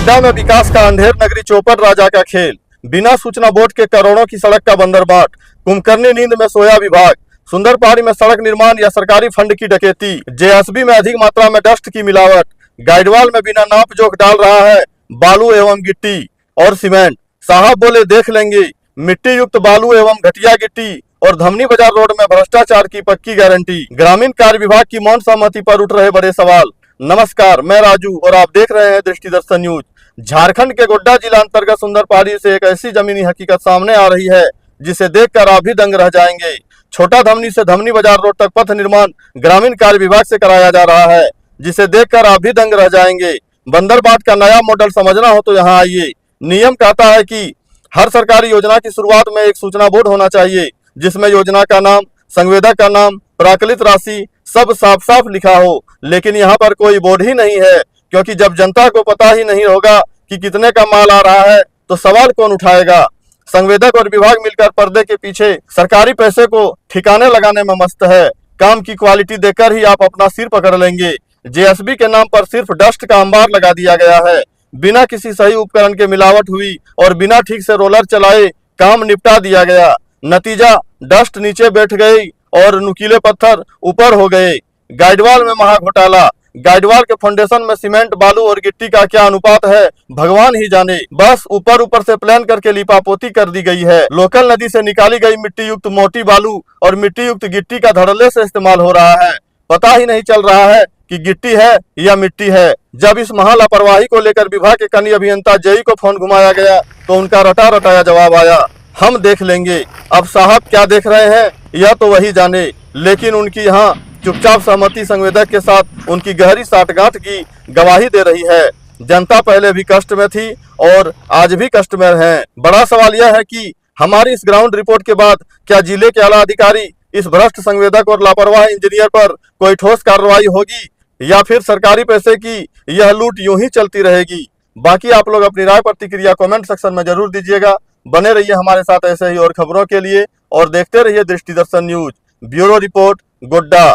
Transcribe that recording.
गोड्डा में विकास का अंधेर नगरी चौपड़ राजा का खेल। बिना सूचना बोर्ड के करोड़ों की सड़क का बंदरबाट। कुंभकर्णी नींद में सोया विभाग। सुंदर पहाड़ी में सड़क निर्माण या सरकारी फंड की डकैती। जेएसबी में अधिक मात्रा में डस्ट की मिलावट। गाइडवाल में बिना नाप जोख डाल रहा है बालू एवं गिट्टी और सीमेंट। साहब बोले देख लेंगे। मिट्टी युक्त बालू एवं घटिया गिट्टी और धमनी बाजार रोड में भ्रष्टाचार की पक्की गारंटी। ग्रामीण कार्य विभाग की मौन सहमति पर उठ रहे बड़े सवाल। नमस्कार, मैं राजू और आप देख रहे हैं दृष्टि दर्शन न्यूज। झारखंड के गोड्डा जिला अंतर्गत सुंदर पहाड़ी से एक ऐसी जमीनी हकीकत सामने आ रही है जिसे देखकर आप भी दंग रह जाएंगे। छोटा धमनी से धमनी बाजार रोड तक पथ निर्माण ग्रामीण कार्य विभाग से कराया जा रहा है, जिसे देखकर आप भी दंग रह जाएंगे। बंदरबाट का नया मॉडल समझना हो तो यहाँ आइए। नियम कहता है कि हर सरकारी योजना की शुरुआत में एक सूचना बोर्ड होना चाहिए, जिसमें योजना का नाम, संवेदक का नाम, प्राकलित राशि सब साफ साफ लिखा हो। लेकिन यहाँ पर कोई बोर्ड ही नहीं है, क्योंकि जब जनता को पता ही नहीं होगा कि कितने का माल आ रहा है तो सवाल कौन उठाएगा। संवेदक और विभाग मिलकर पर्दे के पीछे सरकारी पैसे को ठिकाने लगाने में मस्त है। काम की क्वालिटी देखकर ही आप अपना सिर पकड़ लेंगे। जेएसबी के नाम पर सिर्फ डस्ट का अंबार लगा दिया गया है। बिना किसी सही उपकरण के मिलावट हुई और बिना ठीक से रोलर चलाए काम निपटा दिया गया। नतीजा, डस्ट नीचे बैठ गई और नुकीले पत्थर ऊपर हो गए। गाइडवाल में महा घोटाला। गाइडवाल के फाउंडेशन में सीमेंट, बालू और गिट्टी का क्या अनुपात है भगवान ही जाने। बस ऊपर ऊपर से प्लान करके लिपापोती कर दी गई है। लोकल नदी से निकाली गई मिट्टी युक्त मोटी बालू और मिट्टी युक्त गिट्टी का धड़ल्ले से इस्तेमाल हो रहा है। पता ही नहीं चल रहा है कि गिट्टी है या मिट्टी है। जब इस महा लापरवाही को लेकर विभाग के कनीय अभियंता जेई को फोन घुमाया गया तो उनका रटा रटाया जवाब आया, हम देख लेंगे। अब साहब क्या देख रहे हैं यह तो वही जाने, लेकिन उनकी यहाँ चुपचाप सहमति संवेदक के साथ उनकी गहरी साठगांठ की गवाही दे रही है। जनता पहले भी कष्ट में थी और आज भी कष्ट में है। बड़ा सवाल यह है कि हमारी इस ग्राउंड रिपोर्ट के बाद क्या जिले के आला अधिकारी इस भ्रष्ट संवेदक और लापरवाह इंजीनियर पर कोई ठोस कार्रवाई होगी या फिर सरकारी पैसे की यह लूट यूं ही चलती रहेगी। बाकी आप लोग अपनी राय प्रतिक्रिया कमेंट सेक्शन में जरूर दीजिएगा। बने रहिए हमारे साथ ऐसे ही और खबरों के लिए और देखते रहिए दृष्टि दर्शन न्यूज। Bureau report, Godda.